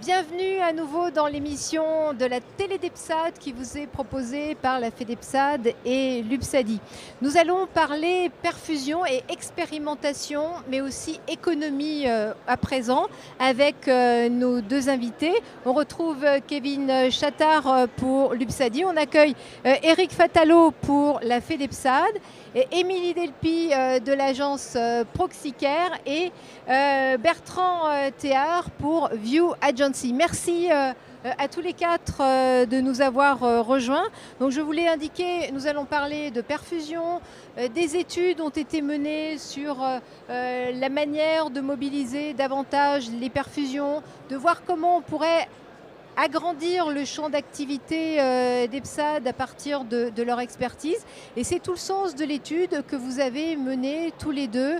Bienvenue à nouveau dans l'émission de la Télédepsad qui vous est proposée par la FEDEPSAD et l'UPSADI. Nous allons parler perfusion et expérimentation, mais aussi économie à présent avec nos deux invités. On retrouve Kevin Chattard pour l'UPSADI. On accueille Eric Fatalo pour la FEDEPSAD et Émilie Delpy de l'agence Proxicare et Bertrand Théard pour View Agency. Merci à tous les quatre de nous avoir rejoints. Donc je voulais indiquer, nous allons parler de perfusion. Des études ont été menées sur la manière de mobiliser davantage les perfusions, de voir comment on pourrait agrandir le champ d'activité d'EPSAD à partir de leur expertise. Et c'est tout le sens de l'étude que vous avez menée tous les deux,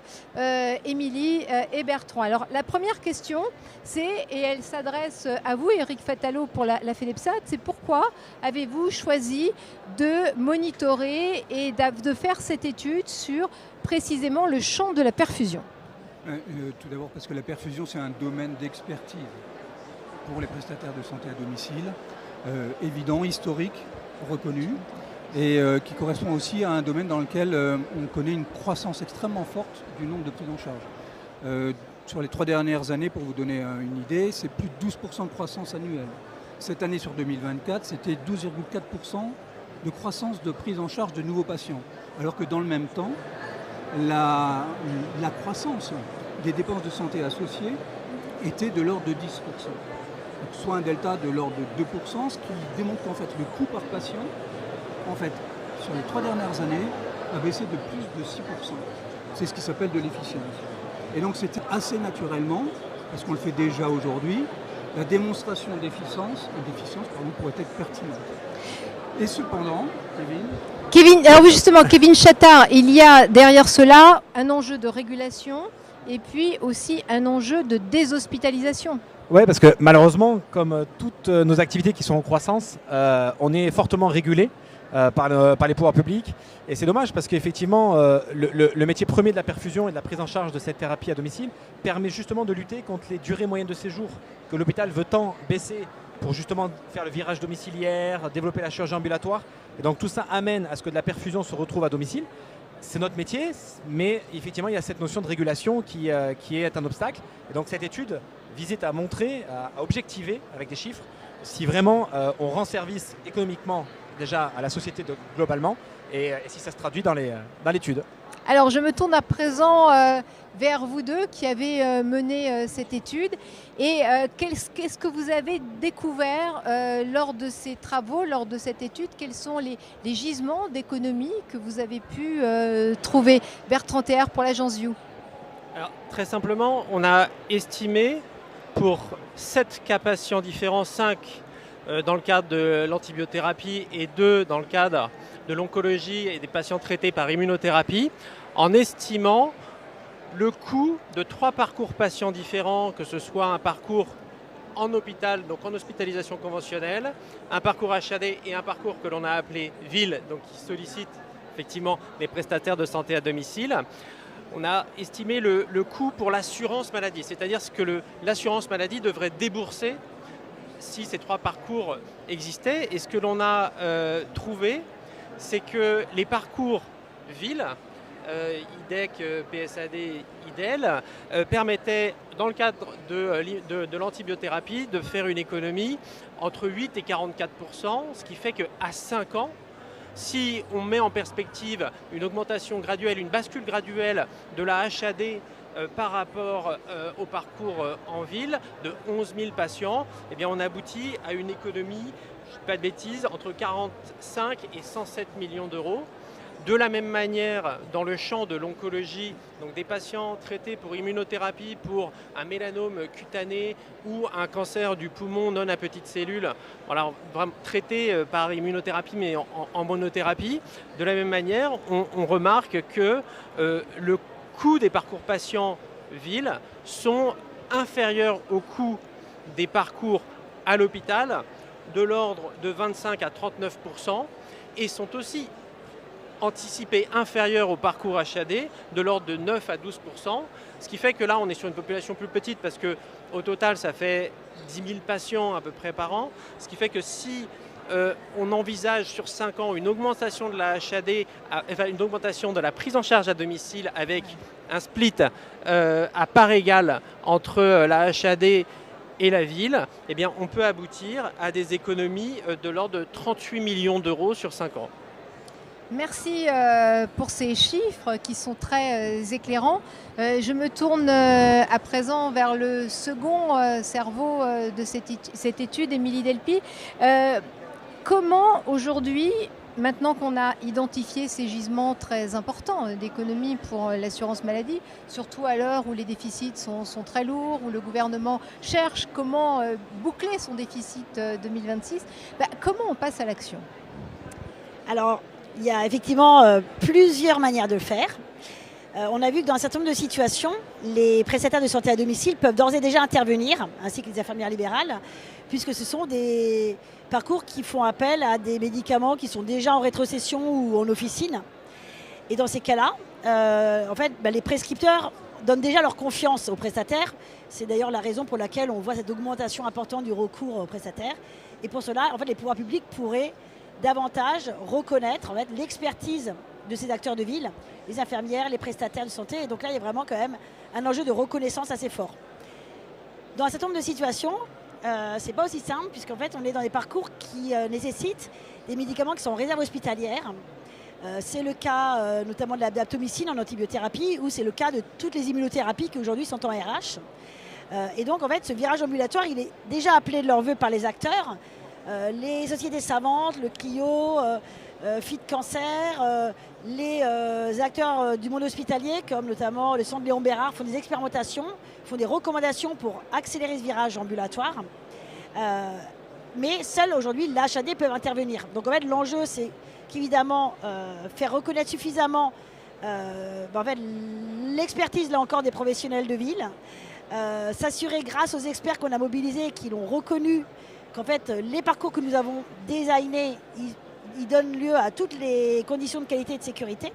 Émilie et Bertrand. Alors la première question, c'est, et elle s'adresse à vous, Eric Fatalo, pour la FEDEPSAD, c'est pourquoi avez-vous choisi de monitorer et de faire cette étude sur précisément le champ de la perfusion? Tout d'abord parce que la perfusion, c'est un domaine d'expertise pour les prestataires de santé à domicile, évident, historique, reconnu, et qui correspond aussi à un domaine dans lequel on connaît une croissance extrêmement forte du nombre de prises en charge. Sur les 3 dernières années, pour vous donner une idée, c'est plus de 12% de croissance annuelle. Cette année sur 2024, c'était 12,4% de croissance de prise en charge de nouveaux patients, alors que dans le même temps, la croissance des dépenses de santé associées était de l'ordre de 10%. Soit un delta de l'ordre de 2%, ce qui démontre qu'en fait le coût par patient, en fait, sur les 3 dernières années, a baissé de plus de 6%. C'est ce qui s'appelle de l'efficience. Et donc c'était assez naturellement, parce qu'on le fait déjà aujourd'hui, la démonstration d'efficience pourrait être pertinente. Et cependant, Kevin, alors oui, justement, Kevin Chattard, il y a derrière cela un enjeu de régulation et puis aussi un enjeu de déshospitalisation. Oui, parce que malheureusement, comme toutes nos activités qui sont en croissance, on est fortement régulé par les pouvoirs publics. Et c'est dommage parce qu'effectivement, le métier premier de la perfusion et de la prise en charge de cette thérapie à domicile permet justement de lutter contre les durées moyennes de séjour que l'hôpital veut tant baisser pour justement faire le virage domiciliaire, développer la chirurgie ambulatoire. Et donc tout ça amène à ce que de la perfusion se retrouve à domicile. C'est notre métier, mais effectivement, il y a cette notion de régulation qui est un obstacle. Et donc cette étude visait à montrer, à objectiver avec des chiffres, si vraiment on rend service économiquement déjà à la société globalement et si ça se traduit dans l'étude. Alors je me tourne à présent vers vous deux qui avez mené cette étude et qu'est-ce que vous avez découvert lors de ces travaux, lors de cette étude? Quels sont les gisements d'économie que vous avez pu trouver? Bertrand Théard pour l'agence View. Alors, très simplement, on a estimé pour 7 cas patients différents, 5 dans le cadre de l'antibiothérapie et 2 dans le cadre de l'oncologie et des patients traités par immunothérapie, en estimant le coût de 3 parcours patients différents, que ce soit un parcours en hôpital, donc en hospitalisation conventionnelle, un parcours HAD et un parcours que l'on a appelé VIL, donc qui sollicite effectivement les prestataires de santé à domicile. On a estimé le coût pour l'assurance maladie, c'est-à-dire ce que l'assurance maladie devrait débourser si ces 3 parcours existaient. Et ce que l'on a trouvé, c'est que les parcours VIL, IDEC, PSAD, IDEL, permettaient, dans le cadre de l'antibiothérapie, de faire une économie entre 8 et 44%, ce qui fait qu'à 5 ans, si on met en perspective une augmentation graduelle, une bascule graduelle de la HAD par rapport au parcours en ville de 11 000 patients, eh bien on aboutit à une économie, je ne dis pas de bêtises, entre 45 et 107 millions d'euros. De la même manière, dans le champ de l'oncologie, donc des patients traités pour immunothérapie, pour un mélanome cutané ou un cancer du poumon non à petites cellules, voilà, vraiment traités par immunothérapie mais en monothérapie, de la même manière, on remarque que le coût des parcours patients VIL sont inférieurs au coût des parcours à l'hôpital, de l'ordre de 25 à 39%, et sont aussi anticipé inférieur au parcours HAD, de l'ordre de 9 à 12%, ce qui fait que là on est sur une population plus petite parce qu'au total ça fait 10 000 patients à peu près par an, ce qui fait que si on envisage sur 5 ans une augmentation de la HAD, une augmentation de la prise en charge à domicile avec un split à part égale entre la HAD et la ville, eh bien, on peut aboutir à des économies de l'ordre de 38 millions d'euros sur 5 ans. Merci pour ces chiffres qui sont très éclairants. Je me tourne à présent vers le second cerveau de cette étude, Émilie Delpy. Comment aujourd'hui, maintenant qu'on a identifié ces gisements très importants d'économie pour l'assurance maladie, surtout à l'heure où les déficits sont très lourds, où le gouvernement cherche comment boucler son déficit 2026, comment on passe à l'action? Alors, il y a effectivement plusieurs manières de le faire. On a vu que dans un certain nombre de situations, les prestataires de santé à domicile peuvent d'ores et déjà intervenir, ainsi que les infirmières libérales, puisque ce sont des parcours qui font appel à des médicaments qui sont déjà en rétrocession ou en officine. Et dans ces cas-là, en fait, les prescripteurs donnent déjà leur confiance aux prestataires. C'est d'ailleurs la raison pour laquelle on voit cette augmentation importante du recours aux prestataires. Et pour cela, en fait, les pouvoirs publics pourraient davantage reconnaître l'expertise de ces acteurs de ville, les infirmières, les prestataires de santé. Et donc là, il y a vraiment quand même un enjeu de reconnaissance assez fort. Dans un certain nombre de situations, c'est pas aussi simple, puisqu'en fait, on est dans des parcours qui nécessitent des médicaments qui sont en réserve hospitalière. C'est le cas notamment de la daptomycine en antibiothérapie, ou c'est le cas de toutes les immunothérapies qui aujourd'hui sont en RH. Et donc, en fait, ce virage ambulatoire, il est déjà appelé de leur vœu par les acteurs. Les sociétés savantes, le CLIO, Fit Cancer, les acteurs du monde hospitalier, comme notamment le centre Léon Bérard, font des expérimentations, font des recommandations pour accélérer ce virage ambulatoire. Mais seuls aujourd'hui, l'HAD peuvent intervenir. Donc en fait, l'enjeu, c'est qu'évidemment, faire reconnaître suffisamment l'expertise, là encore, des professionnels de ville, s'assurer grâce aux experts qu'on a mobilisés et qui l'ont reconnu, qu'en fait, les parcours que nous avons designés, ils donnent lieu à toutes les conditions de qualité et de sécurité.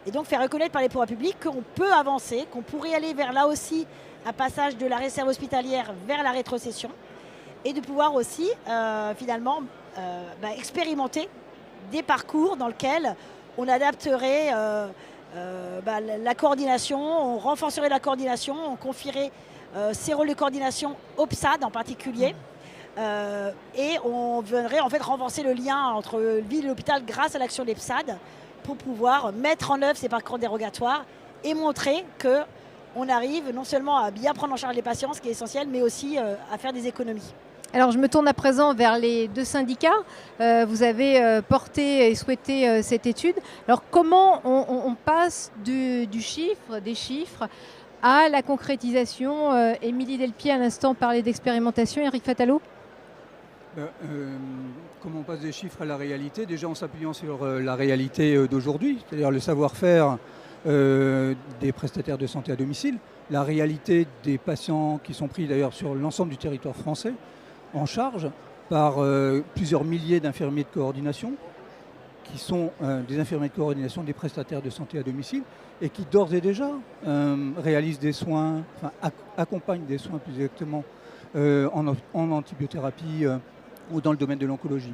Et donc faire reconnaître par les pouvoirs publics qu'on peut avancer, qu'on pourrait aller vers là aussi un passage de la réserve hospitalière vers la rétrocession. Et de pouvoir aussi finalement expérimenter des parcours dans lesquels on adapterait la coordination, on renforcerait la coordination, on confierait ces rôles de coordination au PSAD en particulier. Et on viendrait en fait renforcer le lien entre ville et l'hôpital grâce à l'action des PSAD pour pouvoir mettre en œuvre ces parcours dérogatoires et montrer qu'on arrive non seulement à bien prendre en charge les patients, ce qui est essentiel, mais aussi à faire des économies. Alors je me tourne à présent vers les deux syndicats. Vous avez porté et souhaité cette étude. Alors comment on passe des chiffres à la concrétisation? Émilie Delpy à l'instant parlait d'expérimentation. Éric Fatalo? Comment on passe des chiffres à la réalité? Déjà en s'appuyant sur la réalité d'aujourd'hui, c'est-à-dire le savoir-faire des prestataires de santé à domicile, la réalité des patients qui sont pris d'ailleurs sur l'ensemble du territoire français en charge par plusieurs milliers d'infirmiers de coordination qui sont des infirmiers de coordination des prestataires de santé à domicile et qui d'ores et déjà réalisent des soins, accompagnent des soins plus exactement en antibiothérapie ou dans le domaine de l'oncologie.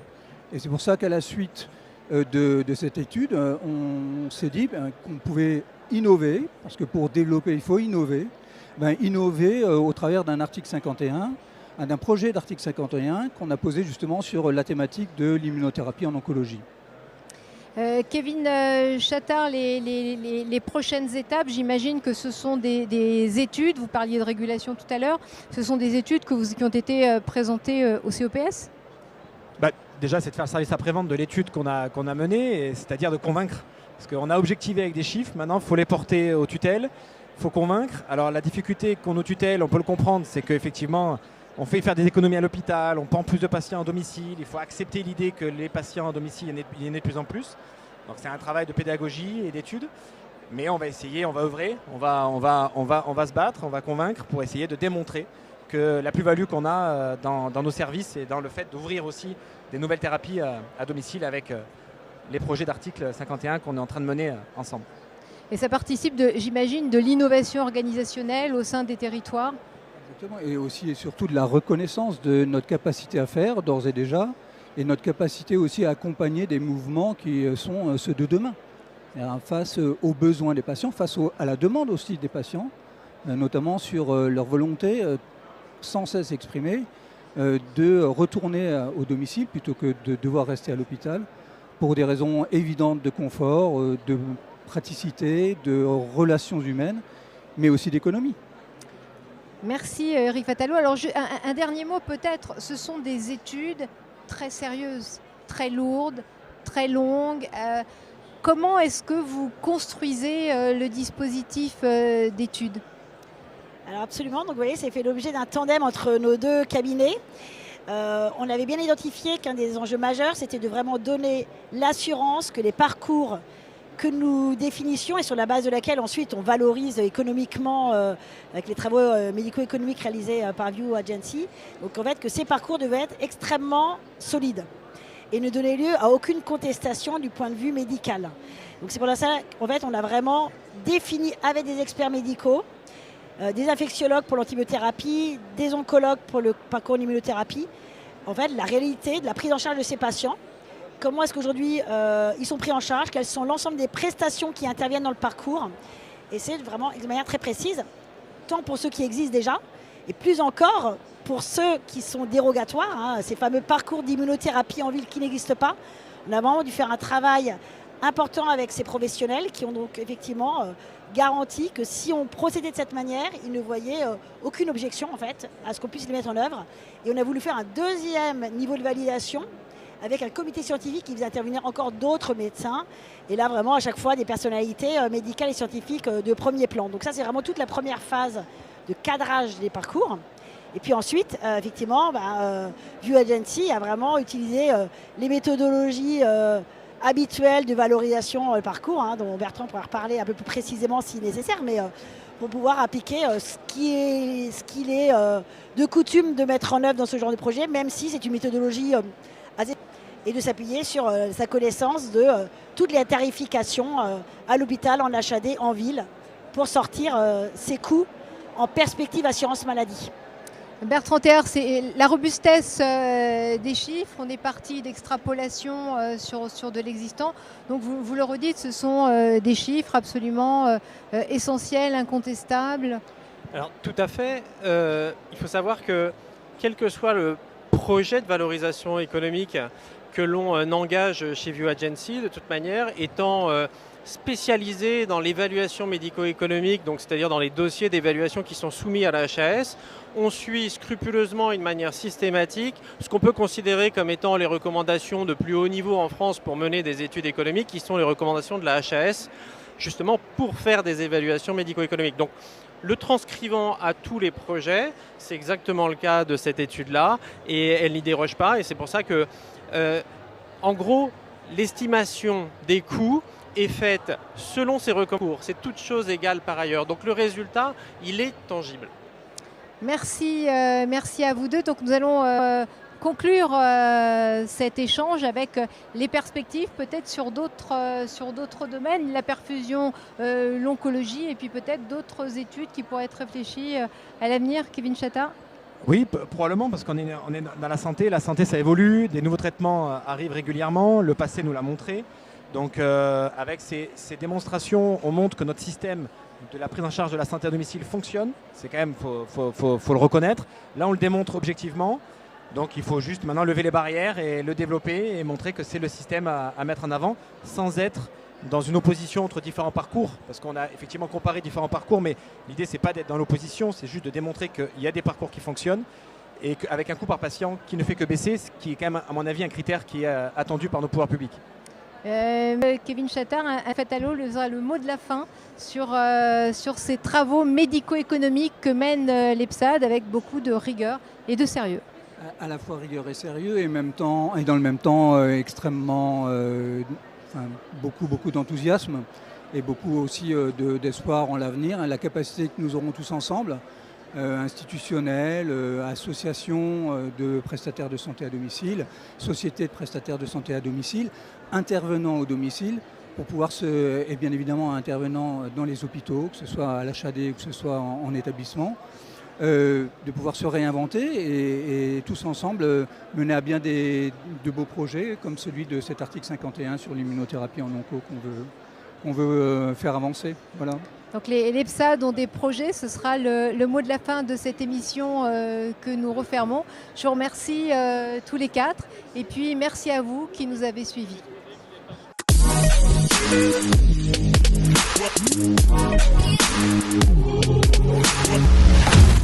Et c'est pour ça qu'à la suite de cette étude, on s'est dit qu'on pouvait innover, parce que pour développer, il faut innover, innover au travers d'un article 51, d'un projet d'article 51 qu'on a posé justement sur la thématique de l'immunothérapie en oncologie. Kevin Chattard, les prochaines étapes, j'imagine que ce sont des études, vous parliez de régulation tout à l'heure, ce sont des études qui ont été présentées au CEPS? Déjà, c'est de faire le service après-vente de l'étude qu'on a menée, c'est-à-dire de convaincre. Parce qu'on a objectivé avec des chiffres, maintenant il faut les porter aux tutelles, il faut convaincre. Alors la difficulté qu'on nous tutelle, on peut le comprendre, c'est qu'effectivement, on fait faire des économies à l'hôpital, on prend plus de patients à domicile, il faut accepter l'idée que les patients à domicile, il y en ait de plus en plus. Donc c'est un travail de pédagogie et d'études, mais on va essayer, on va œuvrer, on va se battre, on va convaincre pour essayer de démontrer que la plus-value qu'on a dans nos services et dans le fait d'ouvrir aussi des nouvelles thérapies à domicile avec les projets d'article 51 qu'on est en train de mener ensemble. Et ça participe, j'imagine, de l'innovation organisationnelle au sein des territoires. Exactement, et aussi et surtout de la reconnaissance de notre capacité à faire d'ores et déjà, et notre capacité aussi à accompagner des mouvements qui sont ceux de demain. Face aux besoins des patients, face à la demande aussi des patients, notamment sur leur volonté sans cesse exprimée de retourner au domicile plutôt que de devoir rester à l'hôpital pour des raisons évidentes de confort, de praticité, de relations humaines, mais aussi d'économie. Merci Eric Fatalo. Alors un dernier mot peut-être, ce sont des études très sérieuses, très lourdes, très longues. Comment est-ce que vous construisez le dispositif d'études ? Alors absolument, donc vous voyez, c'est fait l'objet d'un tandem entre nos deux cabinets. On avait bien identifié qu'un des enjeux majeurs, c'était de vraiment donner l'assurance que les parcours que nous définissions et sur la base de laquelle ensuite on valorise économiquement avec les travaux médico-économiques réalisés par View Agency, donc en fait que ces parcours devaient être extrêmement solides et ne donner lieu à aucune contestation du point de vue médical. Donc c'est pour ça qu'en fait on a vraiment défini avec des experts médicaux, des infectiologues pour l'antibiothérapie, des oncologues pour le parcours en immunothérapie, en fait la réalité de la prise en charge de ces patients. Comment est-ce qu'aujourd'hui ils sont pris en charge, quelles sont l'ensemble des prestations qui interviennent dans le parcours. Et c'est vraiment de manière très précise, tant pour ceux qui existent déjà, et plus encore pour ceux qui sont dérogatoires, ces fameux parcours d'immunothérapie en ville qui n'existent pas. On a vraiment dû faire un travail important avec ces professionnels qui ont donc effectivement garanti que si on procédait de cette manière, ils ne voyaient aucune objection en fait à ce qu'on puisse les mettre en œuvre. Et on a voulu faire un deuxième niveau de validation avec un comité scientifique qui faisait intervenir encore d'autres médecins. Et là, vraiment, à chaque fois, des personnalités médicales et scientifiques de premier plan. Donc ça, c'est vraiment toute la première phase de cadrage des parcours. Et puis ensuite, effectivement, View Agency a vraiment utilisé les méthodologies habituelles de valorisation parcours, dont Bertrand pourra reparler un peu plus précisément si nécessaire, mais pour pouvoir appliquer ce qu'il est de coutume de mettre en œuvre dans ce genre de projet, même si c'est une méthodologie et de s'appuyer sur sa connaissance de toutes les tarifications à l'hôpital, en HAD, en ville, pour sortir ces coûts en perspective assurance maladie. Bertrand Théard, c'est la robustesse des chiffres. On est parti d'extrapolation sur de l'existant. Donc vous le redites, ce sont des chiffres absolument essentiels, incontestables. Alors tout à fait. Il faut savoir que quel que soit le projet de valorisation économique que l'on engage chez View Agency, de toute manière, étant spécialisé dans l'évaluation médico-économique, donc c'est-à-dire dans les dossiers d'évaluation qui sont soumis à la HAS, on suit scrupuleusement, une manière systématique, ce qu'on peut considérer comme étant les recommandations de plus haut niveau en France pour mener des études économiques, qui sont les recommandations de la HAS, justement pour faire des évaluations médico-économiques. Donc, le transcrivant à tous les projets, c'est exactement le cas de cette étude-là, et elle n'y déroge pas, et c'est pour ça que, en gros, l'estimation des coûts est faite selon ces recours. C'est toute chose égale par ailleurs. Donc le résultat, il est tangible. Merci, merci à vous deux. Donc nous allons conclure cet échange avec les perspectives peut-être sur d'autres domaines, la perfusion, l'oncologie et puis peut-être d'autres études qui pourraient être réfléchies à l'avenir. Kevin Chattah ? Oui, probablement, parce qu'on est dans la santé ça évolue, des nouveaux traitements arrivent régulièrement, le passé nous l'a montré. Donc avec ces démonstrations, on montre que notre système de la prise en charge de la santé à domicile fonctionne. C'est quand même, faut le reconnaître. Là, on le démontre objectivement. Donc il faut juste maintenant lever les barrières et le développer et montrer que c'est le système à mettre en avant sans être dans une opposition entre différents parcours. Parce qu'on a effectivement comparé différents parcours, mais l'idée, c'est pas d'être dans l'opposition, c'est juste de démontrer qu'il y a des parcours qui fonctionnent et qu'avec un coût par patient qui ne fait que baisser, ce qui est quand même, à mon avis, un critère qui est attendu par nos pouvoirs publics. Kevin Chattah, Fatalo, le mot de la fin sur ces travaux médico-économiques que mène l'EPSAD avec beaucoup de rigueur et de sérieux. À la fois rigueur et sérieux et dans le même temps extrêmement beaucoup d'enthousiasme et beaucoup aussi d'espoir en l'avenir, la capacité que nous aurons tous ensemble institutionnelles, associations de prestataires de santé à domicile, sociétés de prestataires de santé à domicile, intervenant au domicile, pour pouvoir et bien évidemment intervenant dans les hôpitaux, que ce soit à l'HAD ou que ce soit en établissement, de pouvoir se réinventer et tous ensemble mener à bien de beaux projets comme celui de cet article 51 sur l'immunothérapie en onco qu'on veut faire avancer. Voilà. Donc les EPSAD ont des projets, ce sera le mot de la fin de cette émission que nous refermons. Je vous remercie tous les quatre et puis merci à vous qui nous avez suivis. We'll be right back.